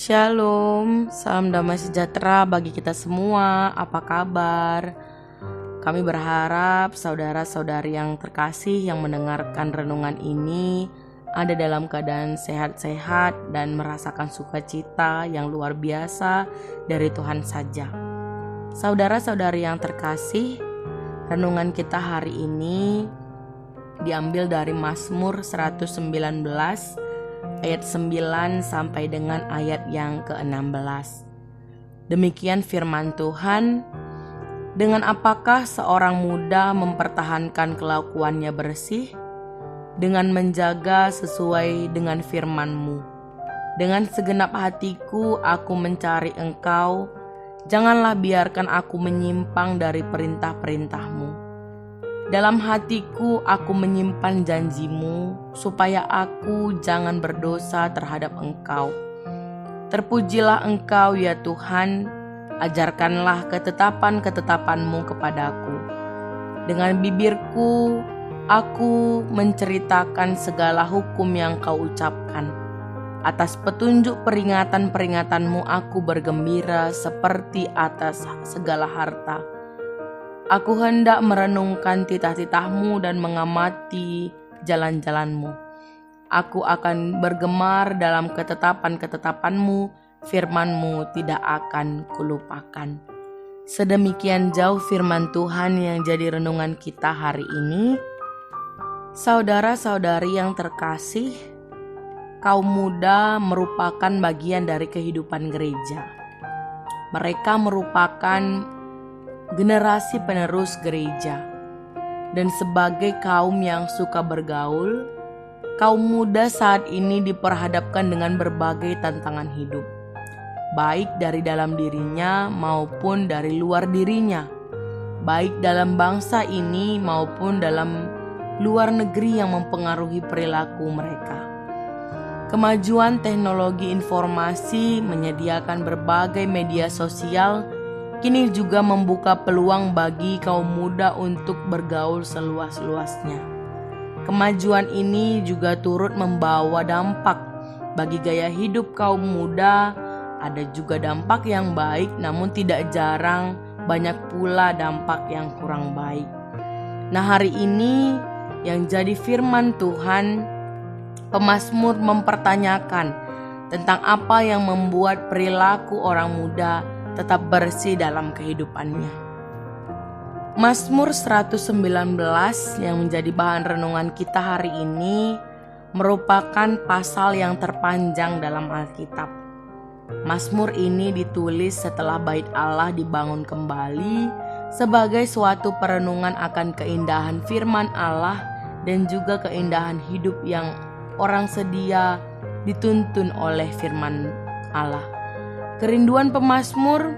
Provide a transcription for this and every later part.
Shalom, salam damai sejahtera bagi kita semua. Apa kabar? Kami berharap saudara-saudari yang terkasih yang mendengarkan renungan ini ada dalam keadaan sehat-sehat dan merasakan sukacita yang luar biasa dari Tuhan saja. Saudara-saudari yang terkasih, renungan kita hari ini diambil dari Mazmur 119 ayat 9 sampai dengan ayat yang ke-16. Demikian firman Tuhan, dengan apakah seorang muda mempertahankan kelakuannya bersih? Dengan menjaga sesuai dengan firman-Mu. Dengan segenap hatiku aku mencari Engkau, janganlah biarkan aku menyimpang dari perintah-perintah-Mu. Dalam hatiku aku menyimpan janji-Mu, supaya aku jangan berdosa terhadap Engkau. Terpujilah Engkau ya Tuhan, ajarkanlah ketetapan-ketetapan-Mu kepadaku. Dengan bibirku aku menceritakan segala hukum yang Kau ucapkan. Atas petunjuk peringatan-peringatan-Mu aku bergembira seperti atas segala harta. Aku hendak merenungkan titah-titah-Mu dan mengamati jalan-jalan-Mu. Aku akan bergemar dalam ketetapan-ketetapan-Mu, firman-Mu tidak akan kulupakan. Sedemikian jauh firman Tuhan yang jadi renungan kita hari ini. Saudara-saudari yang terkasih, kaum muda merupakan bagian dari kehidupan gereja. Mereka merupakan generasi penerus gereja, dan sebagai kaum yang suka bergaul, kaum muda saat ini diperhadapkan dengan berbagai tantangan hidup, baik dari dalam dirinya maupun dari luar dirinya, baik dalam bangsa ini maupun dalam luar negeri yang mempengaruhi perilaku mereka. Kemajuan teknologi informasi menyediakan berbagai media sosial kini juga membuka peluang bagi kaum muda untuk bergaul seluas-luasnya. Kemajuan ini juga turut membawa dampak bagi gaya hidup kaum muda. Ada juga dampak yang baik, namun tidak jarang banyak pula dampak yang kurang baik. Nah, hari ini yang jadi firman Tuhan, pemazmur mempertanyakan tentang apa yang membuat perilaku orang muda tetap bersih dalam kehidupannya. Mazmur 119 yang menjadi bahan renungan kita hari ini merupakan pasal yang terpanjang dalam Alkitab. Mazmur ini ditulis setelah Bait Allah dibangun kembali sebagai suatu perenungan akan keindahan firman Allah dan juga keindahan hidup yang orang sedia dituntun oleh firman Allah. Kerinduan pemazmur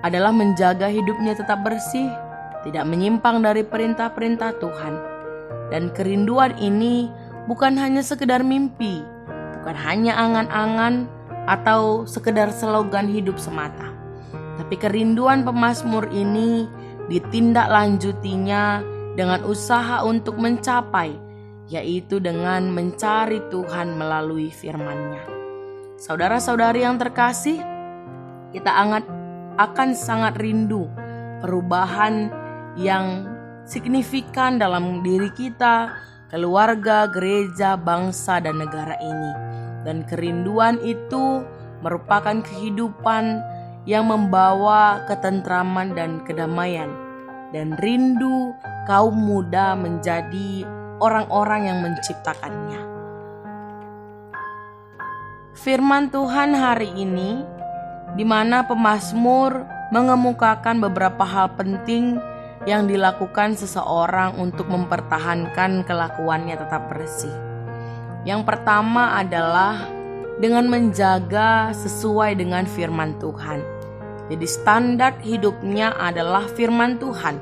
adalah menjaga hidupnya tetap bersih, tidak menyimpang dari perintah-perintah Tuhan. Dan kerinduan ini bukan hanya sekedar mimpi, bukan hanya angan-angan atau sekedar slogan hidup semata. Tapi kerinduan pemazmur ini ditindaklanjutinya dengan usaha untuk mencapai, yaitu dengan mencari Tuhan melalui firman-Nya. Saudara-saudari yang terkasih, kita akan sangat rindu perubahan yang signifikan dalam diri kita, keluarga, gereja, bangsa, dan negara ini. Dan kerinduan itu merupakan kehidupan yang membawa ketentraman dan kedamaian. Dan rindu kaum muda menjadi orang-orang yang menciptakannya. Firman Tuhan hari ini di mana pemazmur mengemukakan beberapa hal penting yang dilakukan seseorang untuk mempertahankan kelakuannya tetap bersih. Yang pertama adalah dengan menjaga sesuai dengan firman Tuhan. Jadi standar hidupnya adalah firman Tuhan.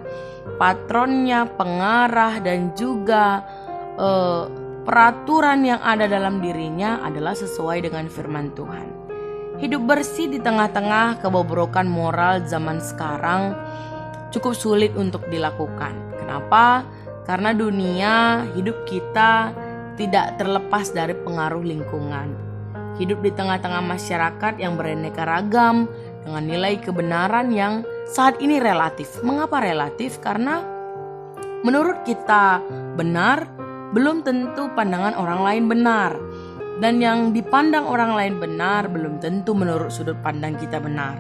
Patronnya, pengarah, dan juga peraturan yang ada dalam dirinya adalah sesuai dengan firman Tuhan. Hidup bersih di tengah-tengah kebobrokan moral zaman sekarang cukup sulit untuk dilakukan. Kenapa? Karena dunia hidup kita tidak terlepas dari pengaruh lingkungan. hidup di tengah-tengah masyarakat yang beraneka ragam dengan nilai kebenaran yang saat ini relatif. Mengapa relatif? Karena menurut kita benar, belum tentu pandangan orang lain benar. Dan yang dipandang orang lain benar, belum tentu menurut sudut pandang kita benar.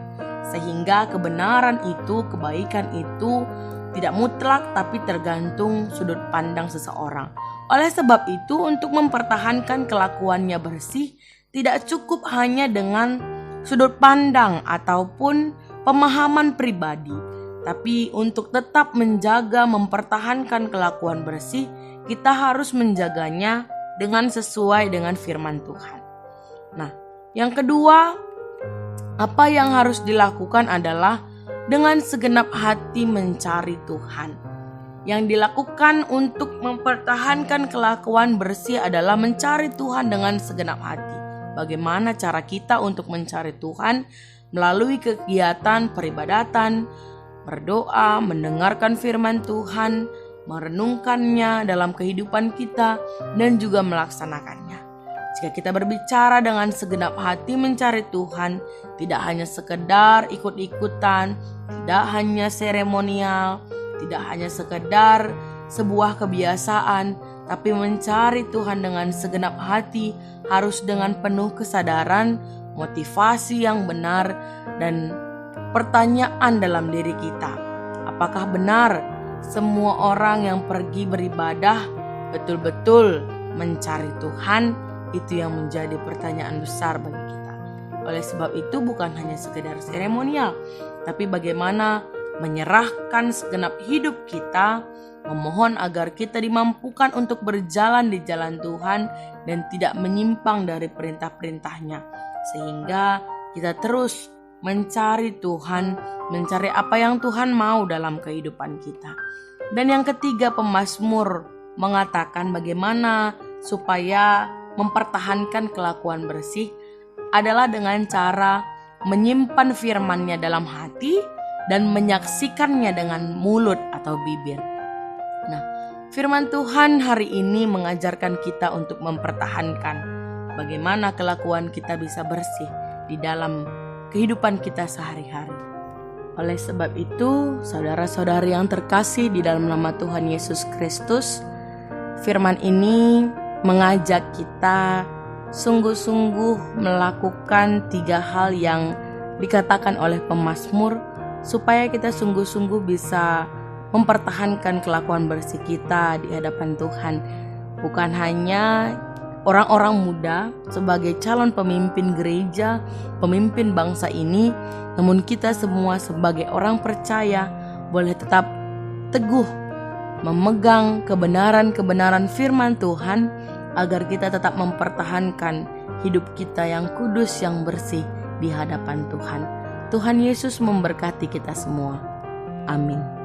Sehingga kebenaran itu, kebaikan itu tidak mutlak tapi tergantung sudut pandang seseorang. Oleh sebab itu, untuk mempertahankan kelakuannya bersih, tidak cukup hanya dengan sudut pandang ataupun pemahaman pribadi. Tapi untuk tetap menjaga, mempertahankan kelakuan bersih, kita harus menjaganya dengan sesuai dengan firman Tuhan. Nah, yang kedua, apa yang harus dilakukan adalah dengan segenap hati mencari Tuhan. Yang dilakukan untuk mempertahankan kelakuan bersih adalah mencari Tuhan dengan segenap hati. Bagaimana cara kita untuk mencari Tuhan? Melalui kegiatan peribadatan, berdoa, mendengarkan firman Tuhan, merenungkannya dalam kehidupan kita, dan juga melaksanakannya. Jika kita berbicara dengan segenap hati mencari Tuhan, tidak hanya sekedar ikut-ikutan, tidak hanya seremonial, tidak hanya sekedar sebuah kebiasaan, tapi mencari Tuhan dengan segenap hati harus dengan penuh kesadaran, motivasi yang benar, dan pertanyaan dalam diri kita. Apakah benar semua orang yang pergi beribadah betul-betul mencari Tuhan? Itu yang menjadi pertanyaan besar bagi kita. Oleh sebab itu bukan hanya sekedar seremonial, tapi bagaimana menyerahkan segenap hidup kita, memohon agar kita dimampukan untuk berjalan di jalan Tuhan dan tidak menyimpang dari perintah-perintahnya. Sehingga kita terus mencari Tuhan, mencari apa yang Tuhan mau dalam kehidupan kita. Dan yang ketiga, pemazmur mengatakan bagaimana supaya mempertahankan kelakuan bersih adalah dengan cara menyimpan firman-Nya dalam hati dan menyaksikannya dengan mulut atau bibir. Nah, firman Tuhan hari ini mengajarkan kita untuk mempertahankan bagaimana kelakuan kita bisa bersih di dalam kehidupan kita sehari-hari. Oleh sebab itu, saudara-saudari yang terkasih di dalam nama Tuhan Yesus Kristus, firman ini mengajak kita sungguh-sungguh melakukan 3 hal yang dikatakan oleh pemazmur supaya kita sungguh-sungguh bisa mempertahankan kelakuan bersih kita di hadapan Tuhan. Bukan hanya orang-orang muda sebagai calon pemimpin gereja, pemimpin bangsa ini, namun kita semua sebagai orang percaya boleh tetap teguh memegang kebenaran-kebenaran firman Tuhan agar kita tetap mempertahankan hidup kita yang kudus, yang bersih di hadapan Tuhan. Tuhan Yesus memberkati kita semua. Amin.